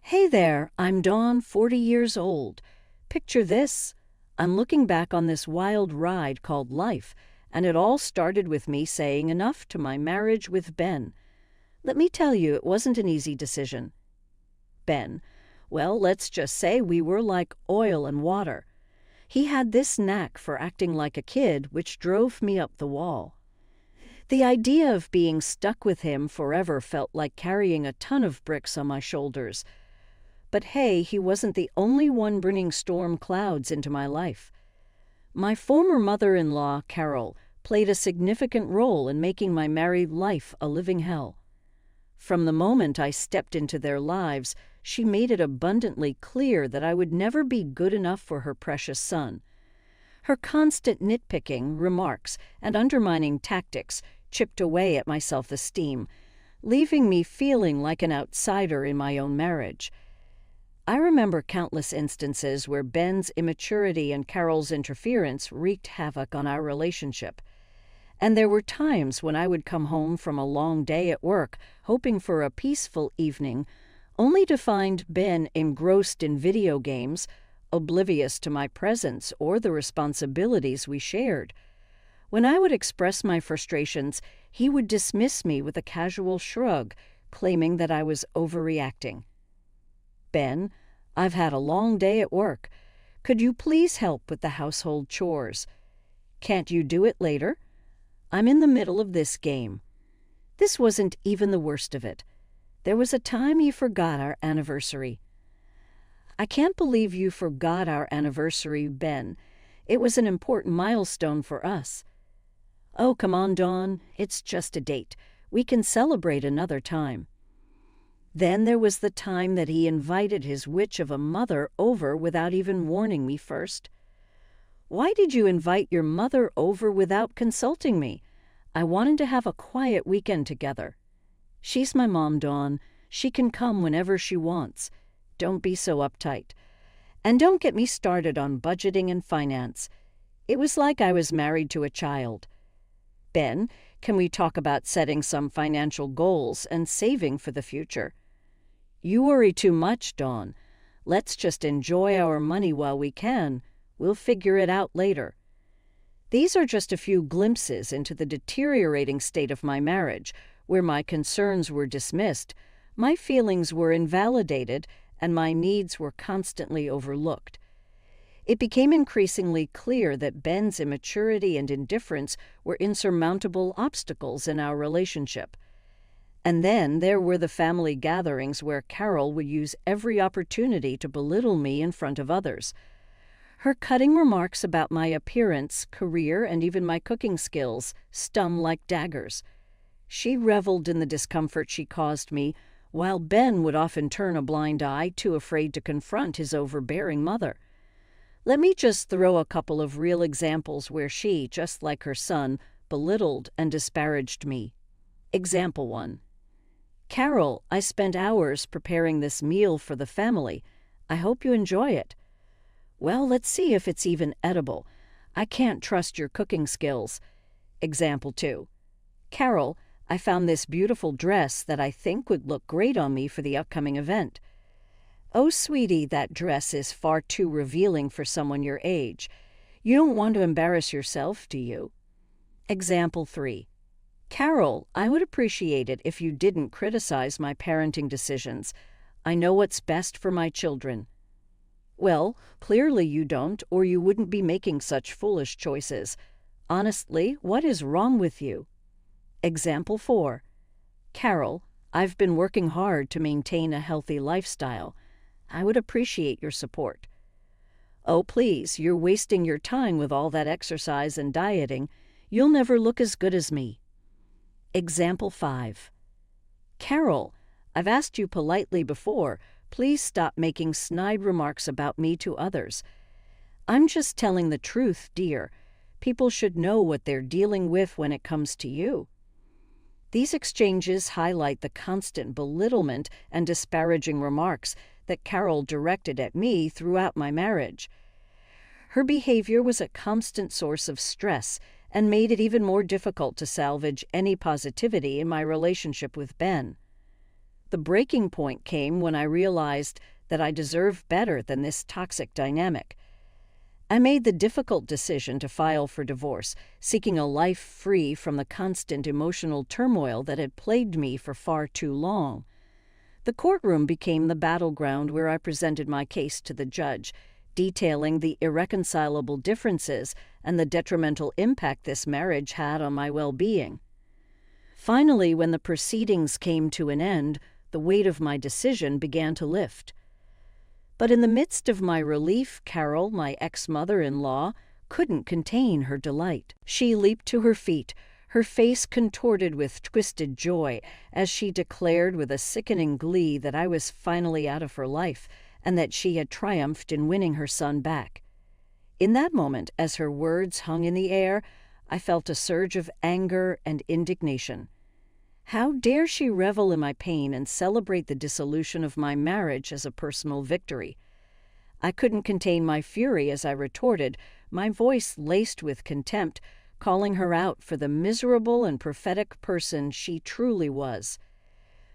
Hey there, I'm Dawn, 40 years old. Picture this. I'm looking back on this wild ride called life, and it all started with me saying enough to my marriage with Ben. Let me tell you, it wasn't an easy decision. Ben, well, let's just say we were like oil and water. He had this knack for acting like a kid, which drove me up the wall. The idea of being stuck with him forever felt like carrying a ton of bricks on my shoulders. But hey, he wasn't the only one bringing storm clouds into my life. My former mother-in-law, Carol, played a significant role in making my married life a living hell. From the moment I stepped into their lives, she made it abundantly clear that I would never be good enough for her precious son. Her constant nitpicking, remarks, and undermining tactics chipped away at my self-esteem, leaving me feeling like an outsider in my own marriage. I remember countless instances where Ben's immaturity and Carol's interference wreaked havoc on our relationship. And there were times when I would come home from a long day at work, hoping for a peaceful evening, only to find Ben engrossed in video games, oblivious to my presence or the responsibilities we shared. When I would express my frustrations, he would dismiss me with a casual shrug, claiming that I was overreacting. Ben, I've had a long day at work. Could you please help with the household chores? Can't you do it later? I'm in the middle of this game. This wasn't even the worst of it. There was a time he forgot our anniversary. I can't believe you forgot our anniversary, Ben. It was an important milestone for us. Oh, come on, Dawn. It's just a date. We can celebrate another time. Then there was the time that he invited his witch of a mother over without even warning me first. Why did you invite your mother over without consulting me? I wanted to have a quiet weekend together. She's my mom, Dawn. She can come whenever she wants. Don't be so uptight. And don't get me started on budgeting and finance. It was like I was married to a child. Ben, can we talk about setting some financial goals and saving for the future? You worry too much, Dawn. Let's just enjoy our money while we can. We'll figure it out later. These are just a few glimpses into the deteriorating state of my marriage, where my concerns were dismissed, my feelings were invalidated, and my needs were constantly overlooked. It became increasingly clear that Ben's immaturity and indifference were insurmountable obstacles in our relationship. And then there were the family gatherings where Carol would use every opportunity to belittle me in front of others. Her cutting remarks about my appearance, career, and even my cooking skills stung like daggers. She reveled in the discomfort she caused me, while Ben would often turn a blind eye, too afraid to confront his overbearing mother. Let me just throw a couple of real examples where she, just like her son, belittled and disparaged me. Example 1. Carol, I spent hours preparing this meal for the family. I hope you enjoy it. Well, let's see if it's even edible. I can't trust your cooking skills. Example 2. Carol, I found this beautiful dress that I think would look great on me for the upcoming event. Oh, sweetie, that dress is far too revealing for someone your age. You don't want to embarrass yourself, do you? Example 3. Carol, I would appreciate it if you didn't criticize my parenting decisions. I know what's best for my children. Well, clearly you don't, or you wouldn't be making such foolish choices. Honestly, what is wrong with you? Example 4. Carol, I've been working hard to maintain a healthy lifestyle. I would appreciate your support. Oh, please, you're wasting your time with all that exercise and dieting. You'll never look as good as me. Example 5. Carol, I've asked you politely before, please stop making snide remarks about me to others. I'm just telling the truth, dear. People should know what they're dealing with when it comes to you. These exchanges highlight the constant belittlement and disparaging remarks that Carol directed at me throughout my marriage. Her behavior was a constant source of stress and made it even more difficult to salvage any positivity in my relationship with Ben. The breaking point came when I realized that I deserved better than this toxic dynamic. I made the difficult decision to file for divorce, seeking a life free from the constant emotional turmoil that had plagued me for far too long. The courtroom became the battleground where I presented my case to the judge, detailing the irreconcilable differences and the detrimental impact this marriage had on my well-being. Finally, when the proceedings came to an end, the weight of my decision began to lift. But in the midst of my relief, Carol, my ex-mother-in-law, couldn't contain her delight. She leaped to her feet, her face contorted with twisted joy, as she declared with a sickening glee that I was finally out of her life and that she had triumphed in winning her son back. In that moment, as her words hung in the air, I felt a surge of anger and indignation. How dare she revel in my pain and celebrate the dissolution of my marriage as a personal victory? I couldn't contain my fury as I retorted, my voice laced with contempt, calling her out for the miserable and pathetic person she truly was.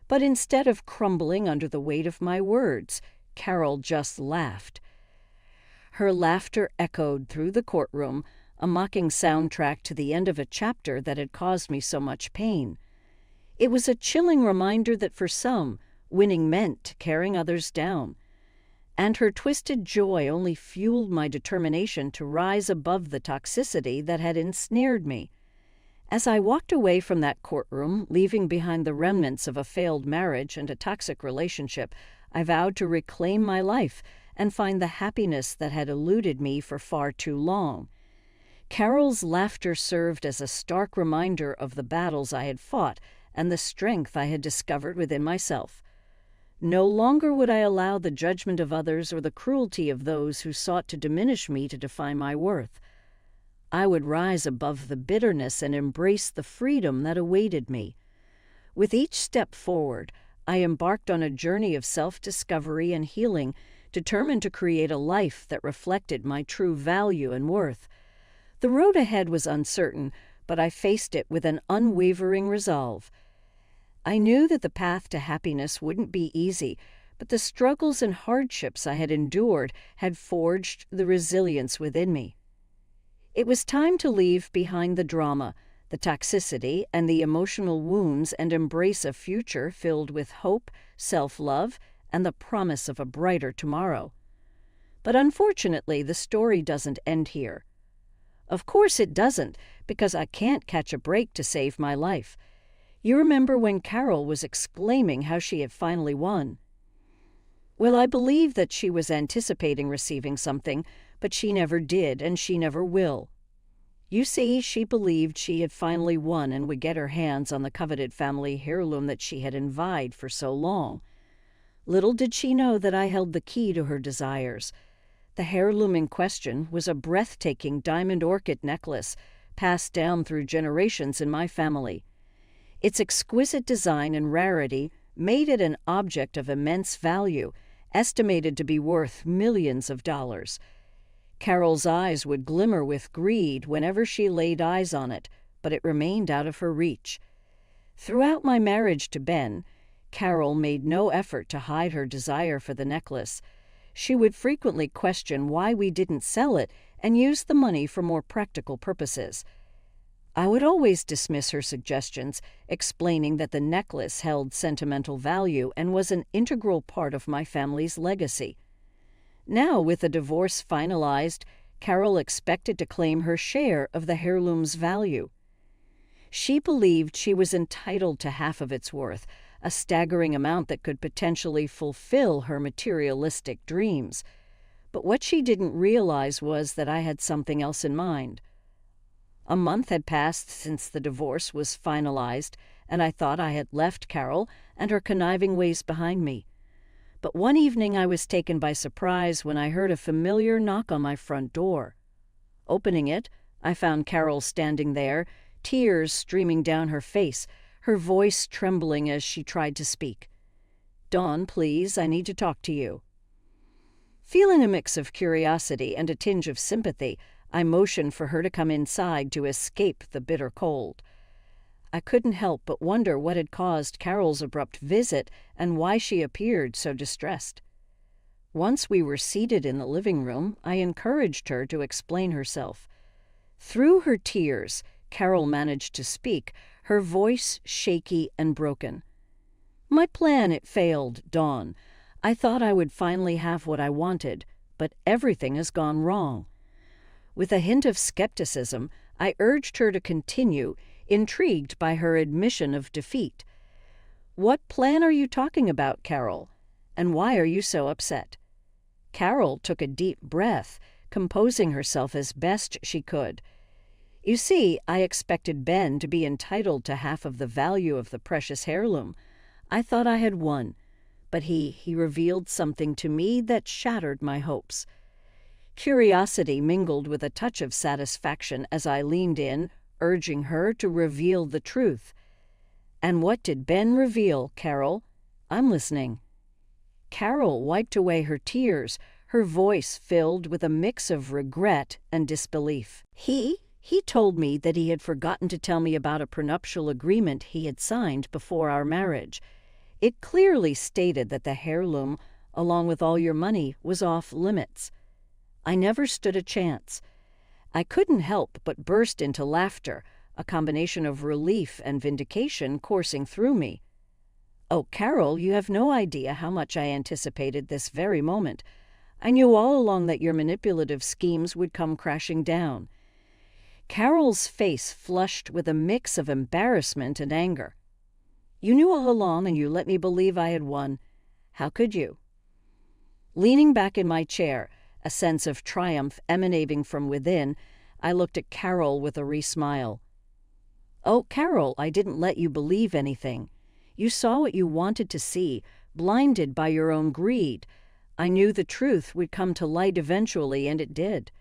But instead of crumbling under the weight of my words, Carol just laughed. Her laughter echoed through the courtroom, a mocking soundtrack to the end of a chapter that had caused me so much pain. It was a chilling reminder that for some, winning meant tearing others down. And her twisted joy only fueled my determination to rise above the toxicity that had ensnared me. As I walked away from that courtroom, leaving behind the remnants of a failed marriage and a toxic relationship, I vowed to reclaim my life and find the happiness that had eluded me for far too long. Carol's laughter served as a stark reminder of the battles I had fought and the strength I had discovered within myself. No longer would I allow the judgment of others or the cruelty of those who sought to diminish me to define my worth. I would rise above the bitterness and embrace the freedom that awaited me. With each step forward, I embarked on a journey of self-discovery and healing, determined to create a life that reflected my true value and worth. The road ahead was uncertain, but I faced it with an unwavering resolve. I knew that the path to happiness wouldn't be easy, but the struggles and hardships I had endured had forged the resilience within me. It was time to leave behind the drama, the toxicity, and the emotional wounds and embrace a future filled with hope, self-love, and the promise of a brighter tomorrow. But unfortunately, the story doesn't end here. Of course it doesn't, because I can't catch a break to save my life. You remember when Carol was exclaiming how she had finally won? Well, I believe that she was anticipating receiving something, but she never did, and she never will. You see, she believed she had finally won and would get her hands on the coveted family heirloom that she had envied for so long. Little did she know that I held the key to her desires. The heirloom in question was a breathtaking diamond orchid necklace passed down through generations in my family. Its exquisite design and rarity made it an object of immense value, estimated to be worth millions of dollars. Carol's eyes would glimmer with greed whenever she laid eyes on it, but it remained out of her reach. Throughout my marriage to Ben, Carol made no effort to hide her desire for the necklace. She would frequently question why we didn't sell it and use the money for more practical purposes. I would always dismiss her suggestions, explaining that the necklace held sentimental value and was an integral part of my family's legacy. Now, with the divorce finalized, Carol expected to claim her share of the heirloom's value. She believed she was entitled to half of its worth, a staggering amount that could potentially fulfill her materialistic dreams. But what she didn't realize was that I had something else in mind. A month had passed since the divorce was finalized, and I thought I had left Carol and her conniving ways behind me. But one evening I was taken by surprise when I heard a familiar knock on my front door. Opening it, I found Carol standing there, tears streaming down her face, her voice trembling as she tried to speak. "Dawn, please, I need to talk to you." Feeling a mix of curiosity and a tinge of sympathy, I motioned for her to come inside to escape the bitter cold. I couldn't help but wonder what had caused Carol's abrupt visit and why she appeared so distressed. Once we were seated in the living room, I encouraged her to explain herself. Through her tears, Carol managed to speak, her voice shaky and broken. "My plan, it failed, Dawn. I thought I would finally have what I wanted, but everything has gone wrong." With a hint of skepticism, I urged her to continue, intrigued by her admission of defeat. "What plan are you talking about, Carol? And why are you so upset?" Carol took a deep breath, composing herself as best she could. "You see, I expected Ben to be entitled to half of the value of the precious heirloom. I thought I had won, but he revealed something to me that shattered my hopes." Curiosity mingled with a touch of satisfaction as I leaned in, urging her to reveal the truth. "And what did Ben reveal, Carol? I'm listening." Carol wiped away her tears, her voice filled with a mix of regret and disbelief. He told me that he had forgotten to tell me about a prenuptial agreement he had signed before our marriage. It clearly stated that the heirloom, along with all your money, was off limits. I never stood a chance. I couldn't help but burst into laughter, a combination of relief and vindication coursing through me. "Oh, Carol, you have no idea how much I anticipated this very moment. I knew all along that your manipulative schemes would come crashing down." Carol's face flushed with a mix of embarrassment and anger. "You knew all along, and you let me believe I had won. How could you?" Leaning back in my chair, a sense of triumph emanating from within, I looked at Carol with a re-smile. "Oh, Carol, I didn't let you believe anything. You saw what you wanted to see, blinded by your own greed. I knew the truth would come to light eventually, and it did."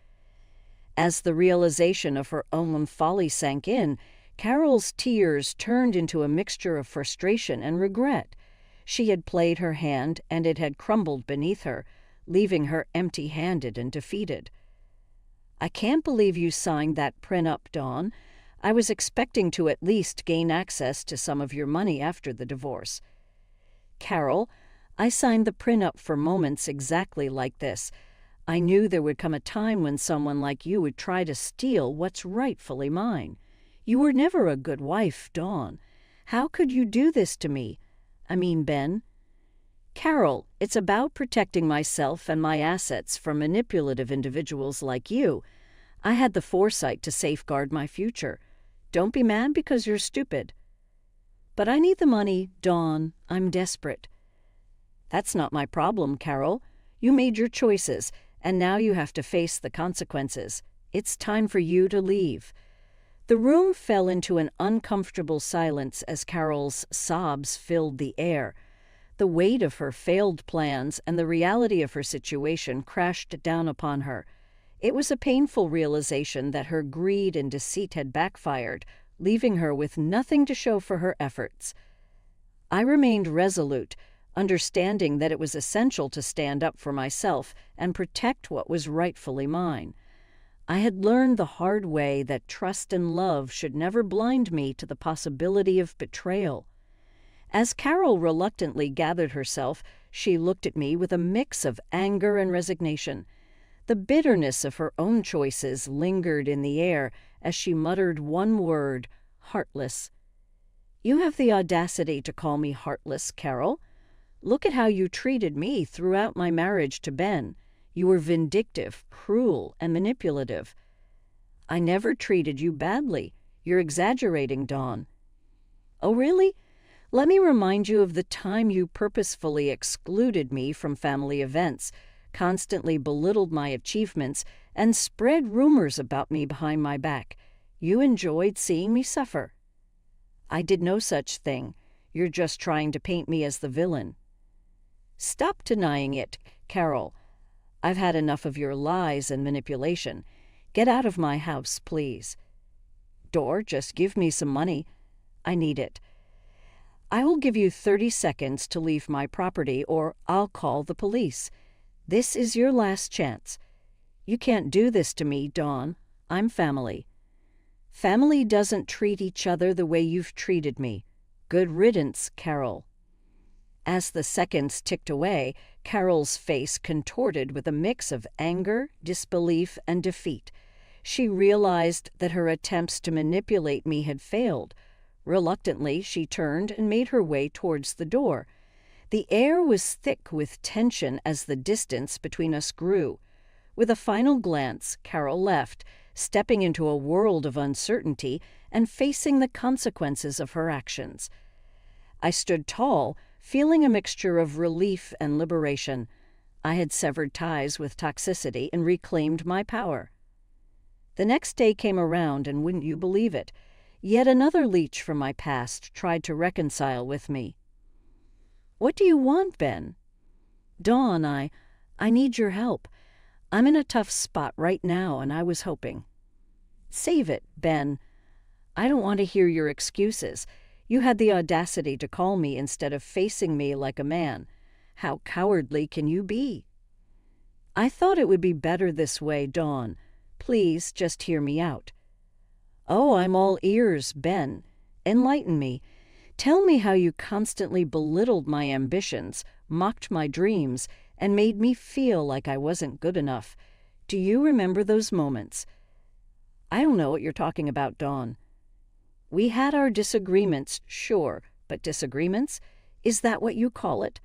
As the realization of her own folly sank in, Carol's tears turned into a mixture of frustration and regret. She had played her hand, and it had crumbled beneath her, leaving her empty-handed and defeated. "I can't believe you signed that prenup, Dawn. I was expecting to at least gain access to some of your money after the divorce." "Carol, I signed the prenup for moments exactly like this. I knew there would come a time when someone like you would try to steal what's rightfully mine. You were never a good wife, Dawn. How could you do this to me? I mean, Ben." "Carol, it's about protecting myself and my assets from manipulative individuals like you. I had the foresight to safeguard my future. Don't be mad because you're stupid." "But I need the money, Dawn. I'm desperate." "That's not my problem, Carol. You made your choices, and now you have to face the consequences. It's time for you to leave." The room fell into an uncomfortable silence as Carol's sobs filled the air. The weight of her failed plans and the reality of her situation crashed down upon her. It was a painful realization that her greed and deceit had backfired, leaving her with nothing to show for her efforts. I remained resolute, understanding that it was essential to stand up for myself and protect what was rightfully mine. I had learned the hard way that trust and love should never blind me to the possibility of betrayal. As Carol reluctantly gathered herself, she looked at me with a mix of anger and resignation. The bitterness of her own choices lingered in the air as she muttered one word, "heartless." "You have the audacity to call me heartless, Carol. Look at how you treated me throughout my marriage to Ben. You were vindictive, cruel, and manipulative." "I never treated you badly. You're exaggerating, Dawn." "Oh, really? Let me remind you of the time you purposefully excluded me from family events, constantly belittled my achievements, and spread rumors about me behind my back. You enjoyed seeing me suffer." "I did no such thing. You're just trying to paint me as the villain." "Stop denying it, Carol. I've had enough of your lies and manipulation. Get out of my house, please." "Or just give me some money. I need it." "I will give you 30 seconds to leave my property, or I'll call the police. This is your last chance. You can't do this to me, Dawn. I'm family." Family doesn't treat each other the way you've treated me. Good riddance, Carol." As the seconds ticked away, Carol's face contorted with a mix of anger, disbelief, and defeat. She realized that her attempts to manipulate me had failed. Reluctantly, she turned and made her way towards the door. The air was thick with tension as the distance between us grew. With a final glance, Carol left, stepping into a world of uncertainty and facing the consequences of her actions. I stood tall, feeling a mixture of relief and liberation. I had severed ties with toxicity and reclaimed my power. The next day came around, and wouldn't you believe it, yet another leech from my past tried to reconcile with me. "What do you want, Ben?" "Dawn, I need your help. I'm in a tough spot right now, and I was hoping." "Save it, Ben. I don't want to hear your excuses. You had the audacity to call me instead of facing me like a man. How cowardly can you be?" "I thought it would be better this way, Dawn. Please just hear me out." "Oh, I'm all ears, Ben. Enlighten me. Tell me how you constantly belittled my ambitions, mocked my dreams, and made me feel like I wasn't good enough. Do you remember those moments?" "I don't know what you're talking about, Dawn." "We had our disagreements, sure, but disagreements? Is that what you call it?"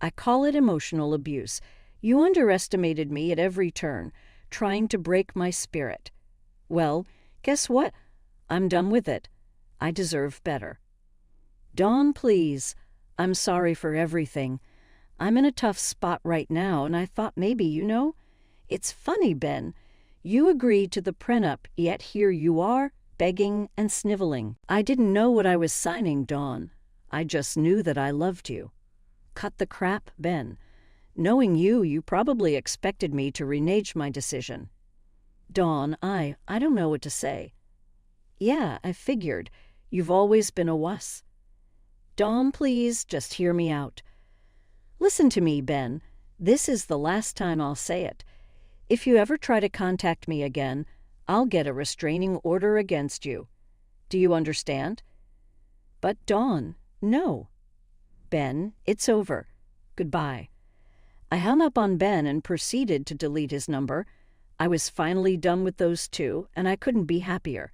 "I call it emotional abuse. You underestimated me at every turn, trying to break my spirit. Well, guess what? I'm done with it. I deserve better." "Dawn, please. I'm sorry for everything. I'm in a tough spot right now, and I thought maybe, It's funny, Ben. You agreed to the prenup, yet here you are, begging and sniveling." "I didn't know what I was signing, Dawn. I just knew that I loved you." "Cut the crap, Ben. Knowing you, you probably expected me to renege my decision." "Dawn, I don't know what to say." "Yeah, I figured. You've always been a wuss." "Dawn, please, just hear me out." "Listen to me, Ben. This is the last time I'll say it. If you ever try to contact me again, I'll get a restraining order against you. Do you understand?" "But Dawn, no." "Ben, it's over. Goodbye." I hung up on Ben and proceeded to delete his number. I was finally done with those two, and I couldn't be happier.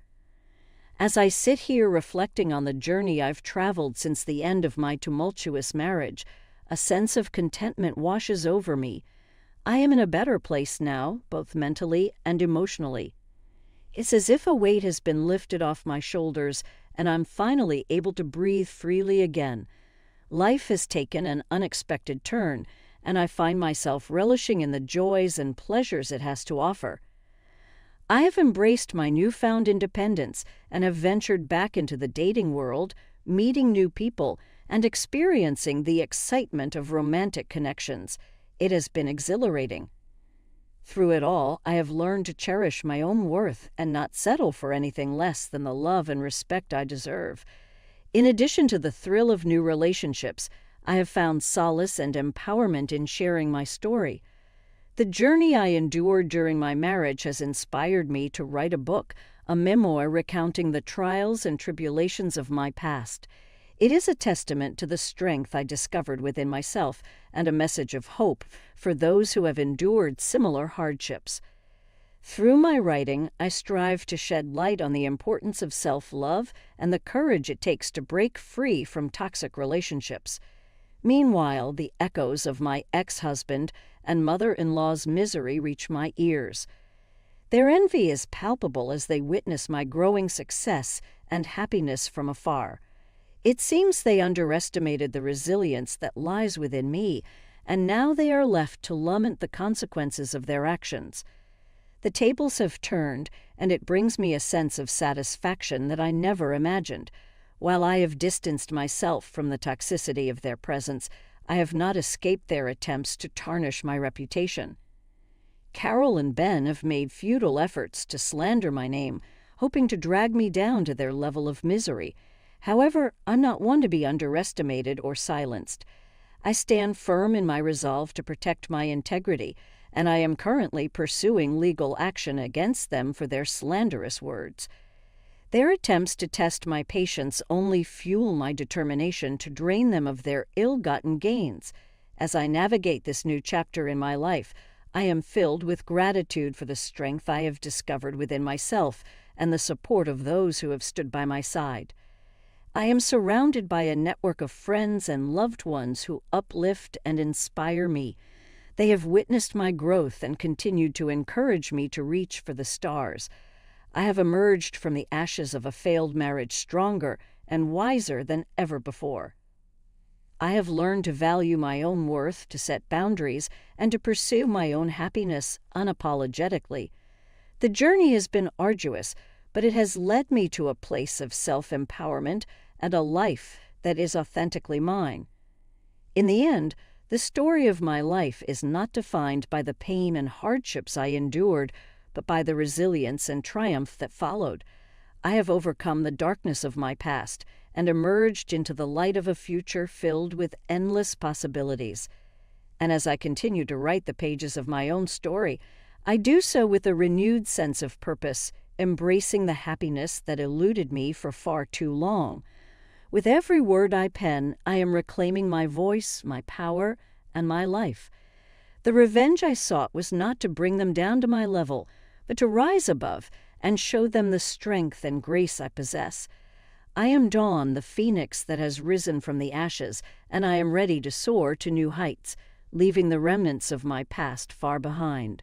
As I sit here reflecting on the journey I've traveled since the end of my tumultuous marriage, a sense of contentment washes over me. I am in a better place now, both mentally and emotionally. It's as if a weight has been lifted off my shoulders, and I'm finally able to breathe freely again. Life has taken an unexpected turn, and I find myself relishing in the joys and pleasures it has to offer. I have embraced my newfound independence and have ventured back into the dating world, meeting new people, and experiencing the excitement of romantic connections. It has been exhilarating. Through it all, I have learned to cherish my own worth and not settle for anything less than the love and respect I deserve. In addition to the thrill of new relationships, I have found solace and empowerment in sharing my story. The journey I endured during my marriage has inspired me to write a book, a memoir recounting the trials and tribulations of my past. It is a testament to the strength I discovered within myself and a message of hope for those who have endured similar hardships. Through my writing, I strive to shed light on the importance of self-love and the courage it takes to break free from toxic relationships. Meanwhile, the echoes of my ex-husband and mother-in-law's misery reach my ears. Their envy is palpable as they witness my growing success and happiness from afar. It seems they underestimated the resilience that lies within me, and now they are left to lament the consequences of their actions. The tables have turned, and it brings me a sense of satisfaction that I never imagined. While I have distanced myself from the toxicity of their presence, I have not escaped their attempts to tarnish my reputation. Carol and Ben have made futile efforts to slander my name, hoping to drag me down to their level of misery. However, I'm not one to be underestimated or silenced. I stand firm in my resolve to protect my integrity, and I am currently pursuing legal action against them for their slanderous words. Their attempts to test my patience only fuel my determination to drain them of their ill-gotten gains. As I navigate this new chapter in my life, I am filled with gratitude for the strength I have discovered within myself and the support of those who have stood by my side. I am surrounded by a network of friends and loved ones who uplift and inspire me. They have witnessed my growth and continued to encourage me to reach for the stars. I have emerged from the ashes of a failed marriage stronger and wiser than ever before. I have learned to value my own worth, to set boundaries, and to pursue my own happiness unapologetically. The journey has been arduous, but it has led me to a place of self-empowerment and a life that is authentically mine. In the end, the story of my life is not defined by the pain and hardships I endured, but by the resilience and triumph that followed. I have overcome the darkness of my past and emerged into the light of a future filled with endless possibilities. And as I continue to write the pages of my own story, I do so with a renewed sense of purpose, embracing the happiness that eluded me for far too long. With every word I pen, I am reclaiming my voice, my power, and my life. The revenge I sought was not to bring them down to my level, but to rise above and show them the strength and grace I possess. I am Dawn, the phoenix that has risen from the ashes, and I am ready to soar to new heights, leaving the remnants of my past far behind.